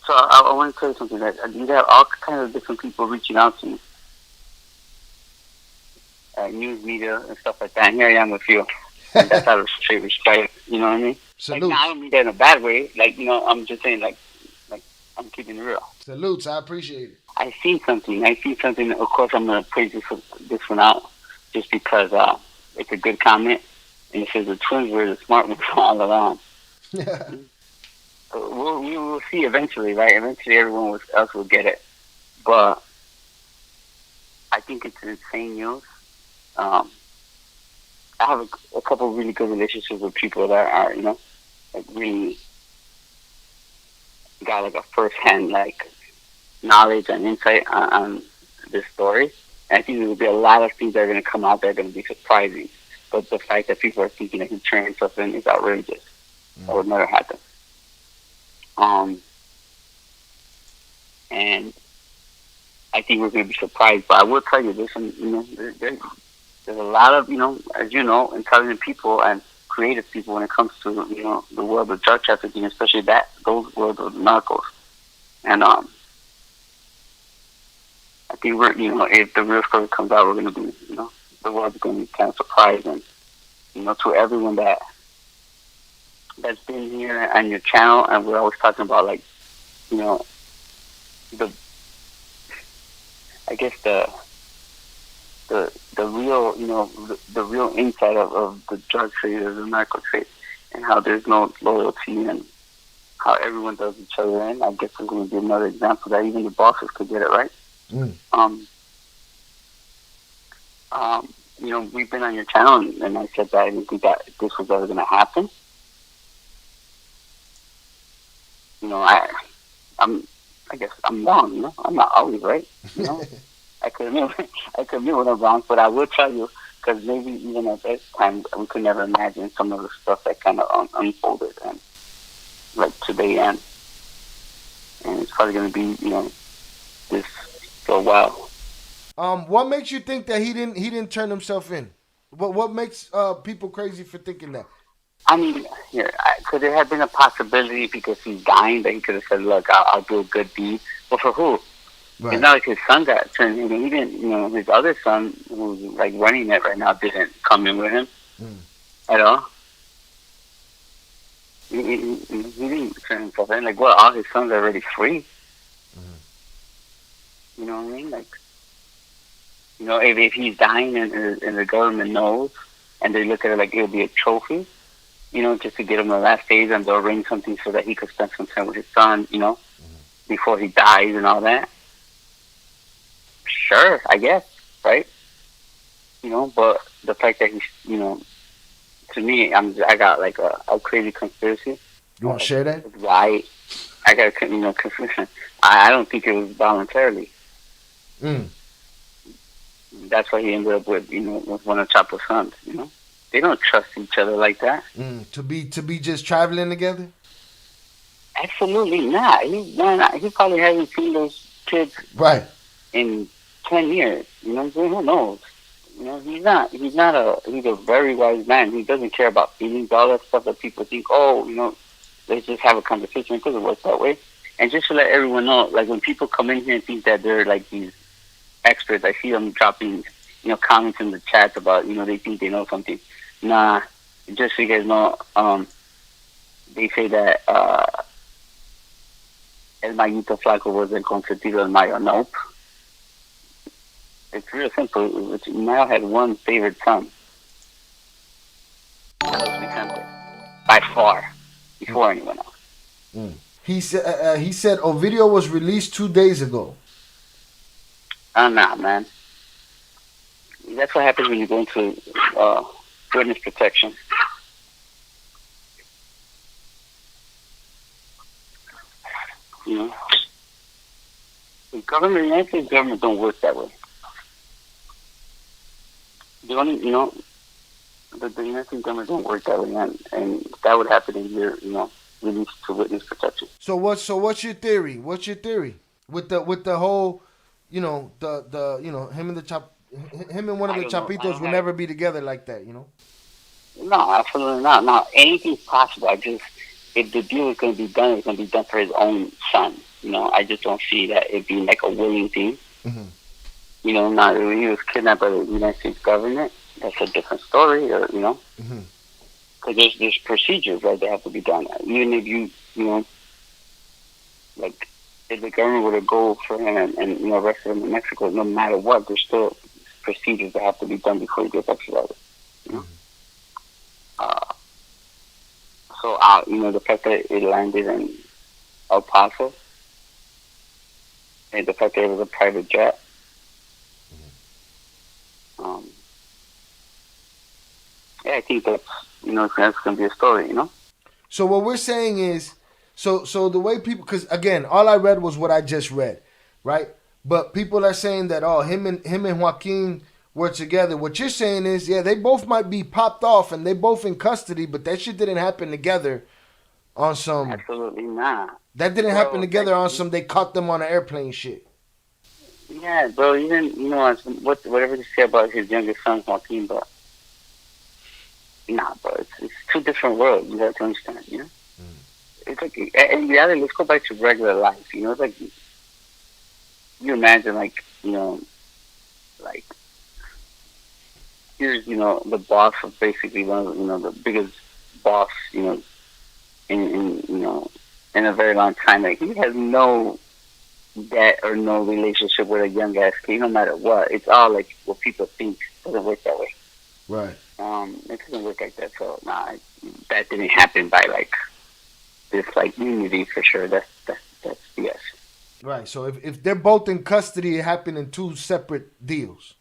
So I want to tell you something. That you have all kinds of different people reaching out to me, news media and stuff like that. And here I am with you, and that's out of straight respect. You know what I mean? Like, now I Salutes. don't mean that in a bad way. Like, I'm just saying, like I'm keeping it real. Salutes. I appreciate it. I seen something. I seen something. Of course, I'm gonna praise this one out, just because it's a good comment, and it says the twins were the smart ones all around. We will see eventually, right? Eventually, everyone else will get it. But I think it's insane news. Um, I have a couple of really good relationships with people that are, like really got like a first hand like knowledge and insight on this story. And I think there will be a lot of things that are going to come out that are going to be surprising. But the fact that people are thinking they can turn stuff in is outrageous. That would never happen. Um, and I think we're going to be surprised. But I will tell you, there's some, there's a lot of, as you know, intelligent people and creative people when it comes to, the world of drug trafficking, especially those world of narcos. And I think if the real story comes out, we're going to be, the world's going to be kind of surprised. And, to everyone that's been here on your channel, and we're always talking about, like, the, I guess the real, the real insight of the drug trade or the narco trade, and how there's no loyalty and how everyone does each other in. I guess I'm going to give another example that even the bosses could get it right. Mm. We've been on your channel, and I said that I didn't think that this was ever going to happen. I guess I'm wrong. I'm not always right. I could admit when I'm wrong, but I will tell you, because maybe even at that time we could never imagine some of the stuff that kind of unfolded and like today and it's probably going to be this for a while. What makes you think that he didn't turn himself in? What makes people crazy for thinking that? I mean, could there have been a possibility because he's dying that he could have said, "Look, I'll do a good deed," but for who? Right. It's not like his son got turned in. He didn't, his other son, who's like running it right now, didn't come in with him at all. He didn't turn himself in. Like, well, all his sons are already free. You know what I mean? Like, if he's dying and the government knows, and they look at it like it'll be a trophy, just to get him the last days, and they'll arrange something so that he could spend some time with his son, before he dies and all that. Sure, I guess, right? But the fact that he's, to me, I got like a crazy conspiracy. You want to share that? Why? I got a conspiracy. I don't think it was voluntarily. That's why he ended up with, with one of Chapo's sons. They don't trust each other like that. To be just traveling together? Absolutely not. He probably hasn't seen those kids right in 10 years. Who knows? He's a very wise man. He doesn't care about feelings, all that stuff that people think, let's just have a conversation, because it works that way. And just to let everyone know, like, when people come in here and think that they're like these experts, I see them dropping, comments in the chat about, they think they know something. Nah, just so you guys know, they say that El Mayito Flaco was el consentido del Mayo. Nope. It's real simple. Mayo had one favorite son. That was Vicente. By far. Before anyone else. He said Ovidio was released 2 days ago. Nah, man. That's what happens when you go into witness protection. The government, the United States government don't work that way. The only, the United States government don't work that way, and that would happen if you're, released to witness protection. So what's your theory? What's your theory with the whole, him and one of the Chapitos will never be together like that, No, absolutely not. Now, anything's possible. If the deal is going to be done, it's going to be done for his own son. I just don't see that it being like a willing thing. Mm-hmm. Not if he was kidnapped by the United States government. That's a different story, or Mm-hmm. because there's procedures, right, that have to be done. Even if like if the government were to go for him and arrest him in Mexico, no matter what, there's still procedures that have to be done before he gets extradited. Mm-hmm. So the fact that it landed in El Paso, and the fact that it was a private jet, I think that's that's gonna be a story. So what we're saying is, so the way people, because again, all I read was what I just read, right? But people are saying that him and Joaquín were together. What you're saying is, yeah, they both might be popped off and they both in custody, but that shit didn't happen together on some. Absolutely not. That didn't happen together on some. They caught them on an airplane shit. Yeah, bro. Even whatever they say about his youngest son Joaquín, but nah, bro. It's two different worlds. You have to understand. It's like, in reality, let's go back to regular life. It's like you imagine, like like here's the boss of basically one of the biggest boss in a very long time. Like he has no debt or no relationship with a young ass kid, no matter what. It's all like what people think. It doesn't work that way. Right. It doesn't work like that. So that didn't happen by like this like unity for sure. That's BS. Right. So if they're both in custody, it happened in two separate deals.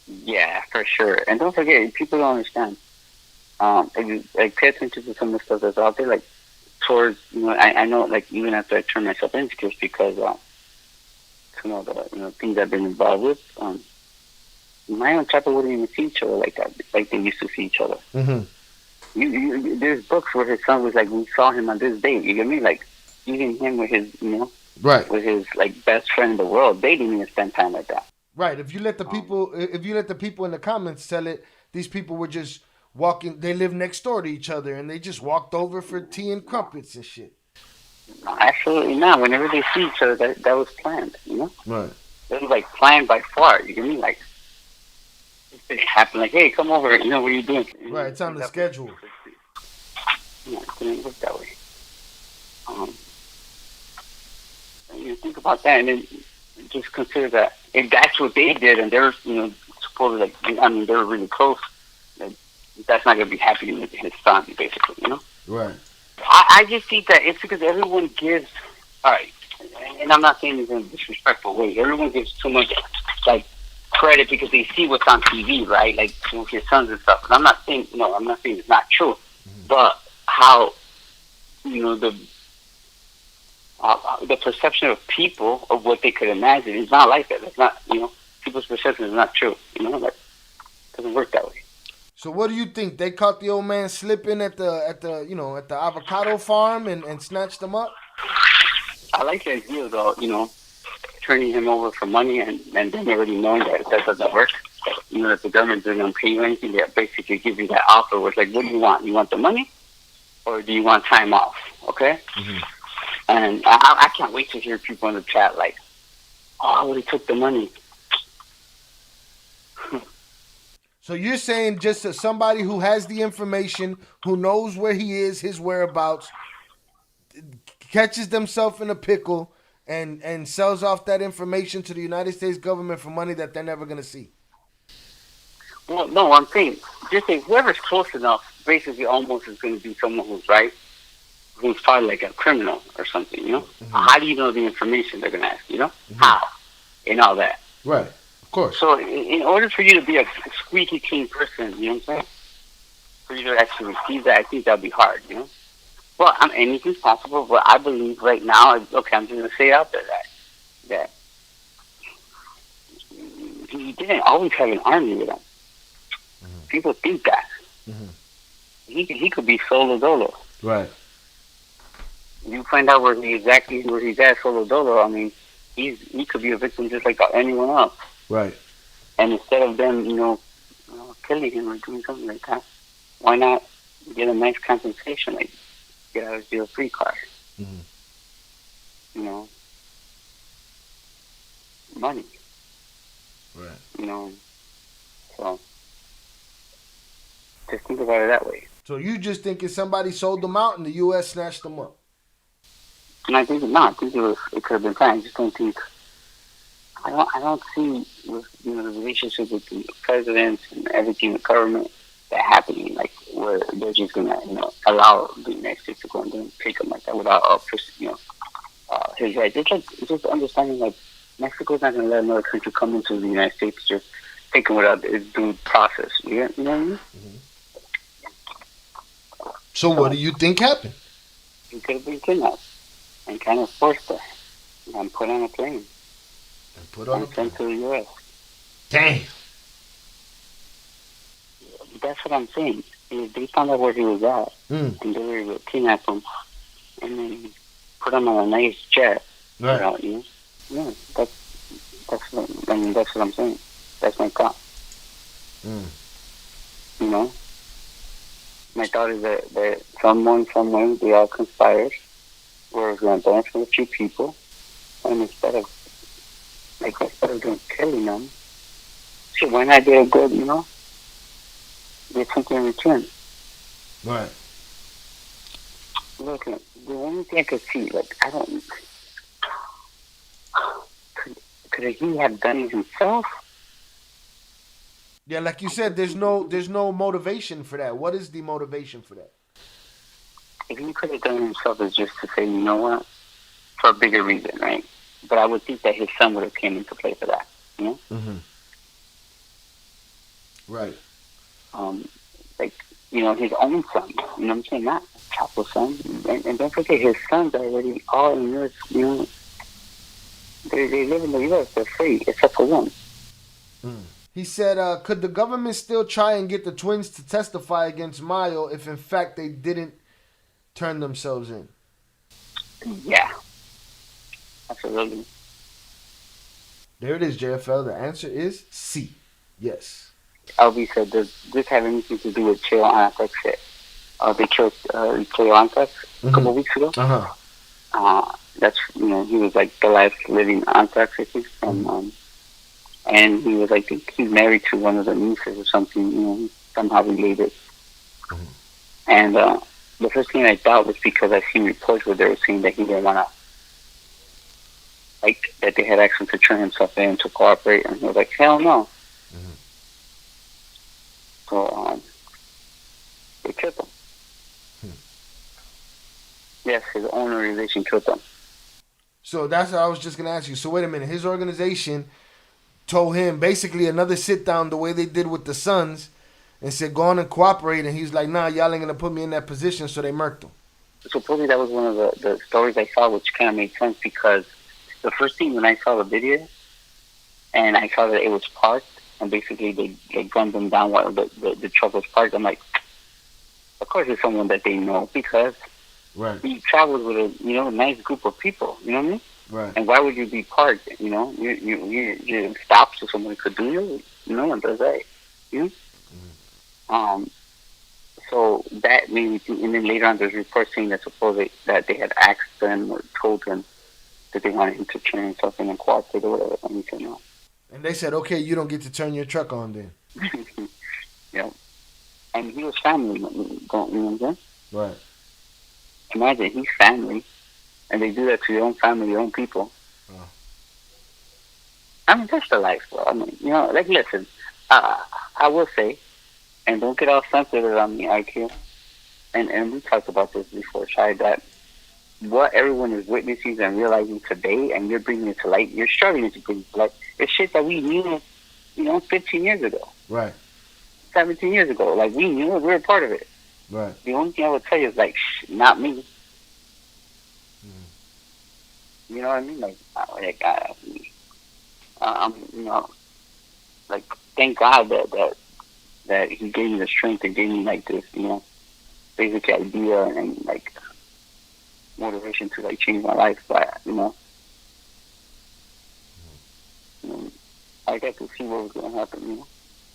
Yeah, for sure. And don't forget, people don't understand. If you like pay attention to some of the stuff that's out there, like towards I know, like even after I turned myself into this because the things I've been involved with, Mayo and Chapa wouldn't even see each other like that, like they used to see each other. Mm-hmm. There's books where his son was like, we saw him on this date. You get me? Like even him with his right, with his like best friend in the world, they didn't even spend time like that. Right. If you let the people in the comments tell it, these people were just walking. They live next door to each other, and they just walked over for tea and crumpets and shit. No, absolutely not. Whenever they see each other, that was planned. Right. It was like planned by far. You get me? Like it happened. Like, hey, come over. What are you doing? Right. It's on the schedule. Yeah, it didn't work that way. You think about that, and then just consider that if that's what they did, and they're supposedly they were really close. That's not going to be happening with his son, basically. Right. I just think that it's because everyone gives. All right, and I'm not saying this in a disrespectful way. Everyone gives too much like credit because they see what's on TV, right? Like with his sons and stuff. And I'm not saying it's not true, but how the perception of people of what they could imagine is not like that. It's not people's perception is not true. Like it doesn't work that way. So what do you think? They caught the old man slipping at the avocado farm and snatched him up? I like the idea though, turning him over for money and then already knowing that doesn't work. That the government doesn't pay you anything. They basically give you that offer where it's like, what do you want? You want the money or do you want time off? Okay? Mm-hmm. And I can't wait to hear people in the chat like, oh, they took the money. So you're saying just as somebody who has the information, who knows where he is, his whereabouts, catches themselves in a pickle and sells off that information to the United States government for money that they're never going to see? Well, no, I'm saying, just say whoever's close enough basically almost is going to be someone who's right, who's probably like a criminal or something, Mm-hmm. How do you know the information they're going to ask, Mm-hmm. How? And all that. Right. Of course. So in order for you to be a squeaky clean person, you know what I'm saying? For you to actually receive that, I think that'd be hard, Well, anything's possible, but I believe right now, okay, I'm just going to say out there that he didn't always have an army with him. Mm-hmm. People think that. Mm-hmm. He could be solo dolo. Right. You find out where he's at solo dolo, he could be a victim just like anyone else. Right. And instead of them, killing him or doing something like that, why not get a nice compensation, like get out of jail free card? Mm-hmm. money. Right. You know, so just think about it that way. So you just thinking somebody sold them out and the U.S. snatched them up? And I think I think it could have been planned. I just don't think. I don't see with the relationship with the presidents and everything, the government, that happening where they're just gonna allow the United States to go and then take them like that without his rights. It's just understanding Mexico's not gonna let another country come into the United States just take them without its due process. You know what I mean? Mm-hmm. So what do you think happened? He could have been kidnapped and kind of forced there and put on a plane and sent to the U.S. Damn. That's what I'm saying. They found out where he was at, and they were able to kidnap him and then put him on a nice jet. Right. Yeah, that's what I'm saying. That's my thought. You know, my thought is that someone, somewhere, they all conspired. We're going to dance with a few people, and instead of killing them, shit, why not get a good, get something in return. Right. Look, the only thing I could see, I don't. Could he have done it himself? Yeah, like you said, there's no motivation for that. What is the motivation for that? If he could have done it himself, it's just to say, you know what, for a bigger reason, right? But I would think that his son would have came into play for that, Mm-hmm. Right. His own son. You know what I'm saying? Not Chapo's son. And don't forget, his sons are already all in U.S. They live in the U.S. They're free, except for one. He said, could the government still try and get the twins to testify against Mayo if in fact they didn't turn themselves in? Yeah. Absolutely. There it is, JFL. The answer is C. Yes. LB said, does this have anything to do with Cheo Anthrax shit? They killed Cheo Anthrax a couple weeks ago. Uh-huh. That's, he was the last living Anthrax, I think. And he was, I think he's married to one of the nieces or something, somehow related. And the first thing I thought was because I seen reports where they were saying that he didn't want to, that they had asked him to turn himself in to cooperate, and he was like, hell no. So, they killed him. Yes, his own organization killed him. So that's what I was just going to ask you. So wait a minute. His organization told him basically another sit down the way they did with the Sons and said, go on and cooperate. And he's like, nah, y'all ain't going to put me in that position. So they murked him. Supposedly that was one of the stories I saw, which kind of made sense because the first thing when I saw the video and I saw that it was parked and basically they gunned them down while the truck was parked, I'm like, of course it's someone that they know because he travels with a nice group of people, you know what I mean? Right. And why would you be parked? You stop so someone could do you. No one does that. So that made me think. And then later on, there's reports saying that supposedly that they had asked them or told him that they wanted him to turn himself in and cooperate or whatever, and he said no. And they said, okay, you don't get to turn your truck on then. Yeah. And he was family. Don't you know what I'm saying? Right. Imagine he's family. And they do that to your own family, your own people. I mean, that's the life, bro. I mean, listen, I will say, and don't get all sensitive on me, IQ. And we talked about this before, Shai, that what everyone is witnessing and realizing today, and you're bringing it to light, you're struggling to bring it to light, it's shit that we knew, 15 years ago. Right. 17 years ago. We knew it, we were a part of it. Right. The only thing I would tell you is, not me. You know what I mean? Thank God that he gave me the strength and gave me this, basic idea and motivation to change my life. But I got to see what was gonna happen.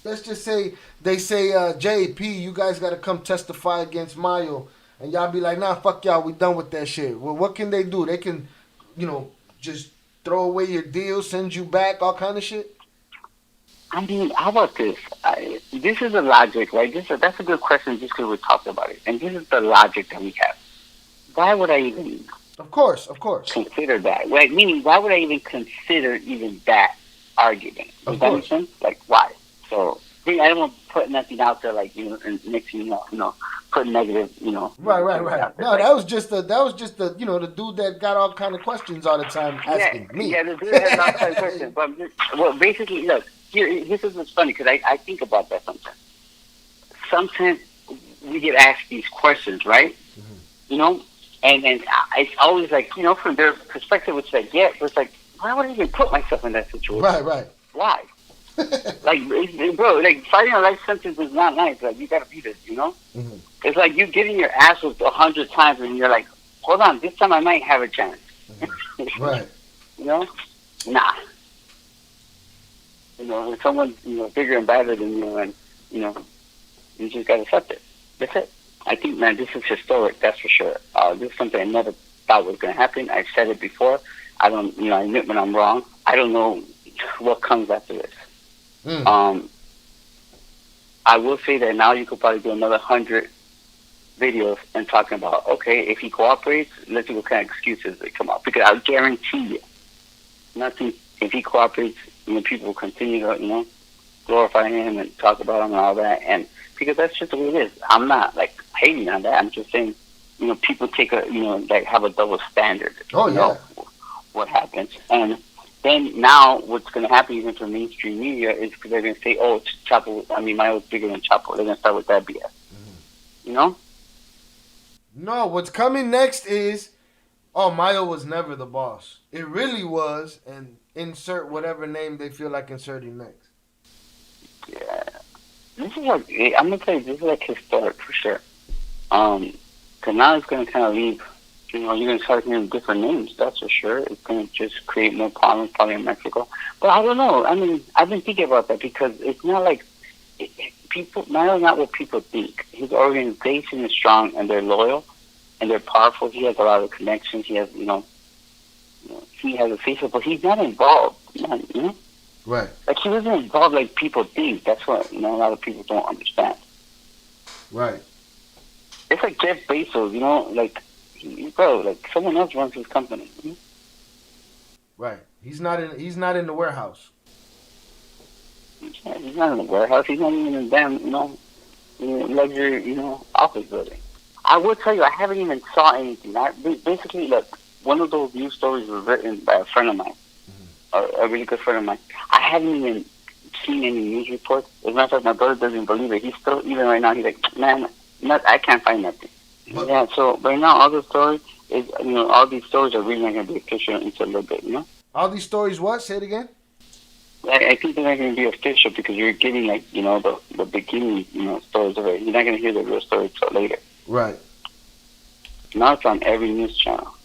Let's just say they say, JP, you guys got to come testify against Mayo, and y'all be like, nah, fuck y'all, we done with that shit. Well, what can they do? They can, just throw away your deal, send you back, all kind of shit? I mean, how about this? This is the logic, right? That's a good question just because we're talking about it. And this is the logic that we have. Why would I even Of course. consider that? Right? Meaning, why would I even consider even that argument? Does that make sense? Like, why? So, I don't want to put nothing out there like, and next you know, put negative, Right. No, that was just the the dude that got all kind of questions all the time asking me. Yeah, the dude has all kinds of questions. But basically, look, this is what's funny because I think about that sometimes. Sometimes we get asked these questions, right? Mm-hmm. And it's always like, from their perspective, it's like, yeah, but it's like, why would I even put myself in that situation? Right. Why? Like, bro, like, fighting a life sentence is not nice. Like, you gotta beat it, Mm-hmm. It's like you getting your ass whipped 100 times and you're like, hold on, this time I might have a chance. Mm-hmm. Right. Nah. When someone's, bigger and badder than you and, you just gotta accept it. That's it. I think, man, this is historic, that's for sure. This is something I never thought was going to happen. I've said it before. I don't, I admit when I'm wrong. I don't know what comes after this. I will say that now you could probably do another 100 videos and talking about, okay, if he cooperates, let's see what kind of excuses that come up. Because I'll guarantee you, if he cooperates, people will continue to, glorify him and talk about him and all that. And because that's just the way it is. I'm not like hating on that. I'm just saying, people take like have a double standard. Oh yeah. What happens, and then now what's going to happen even for mainstream media is because they're going to say, oh, Chapo. I mean, Mayo's bigger than Chapo. They're going to start with that BS. Mm-hmm. No, what's coming next is, oh, Mayo was never the boss. It really was, and insert whatever name they feel like inserting next. Yeah. This is like, I'm going to tell you, this is like historic for sure. Because now it's going to kind of leave, you're going to start hearing different names, that's for sure. It's going to just create more problems probably in Mexico. But I don't know. I mean, I've been thinking about that because it's not like, Mayo's not what people think. His organization is strong and they're loyal and they're powerful. He has a lot of connections. He has, he has a Facebook, but he's not involved, Right. Like, he wasn't involved like people think. That's what, a lot of people don't understand. Right. It's like Jeff Bezos, like, like someone else runs his company. Right. He's not in the warehouse. He's not in the warehouse. He's not even in the damn, luxury, office building. I will tell you, I haven't even saw anything. Basically, look, one of those news stories was written by a friend of mine. A really good friend of mine. I haven't even seen any news reports. As a matter of fact, my brother doesn't believe it. He's still, even right now, he's like, man, I can't find nothing. What? Yeah, so right now, all the stories is, all these stories are really not going to be official until a little bit, All these stories what? Say it again? I think they're not going to be official because you're getting, like, the beginning, stories of it. You're not going to hear the real story until later. Right. Now it's on every news channel.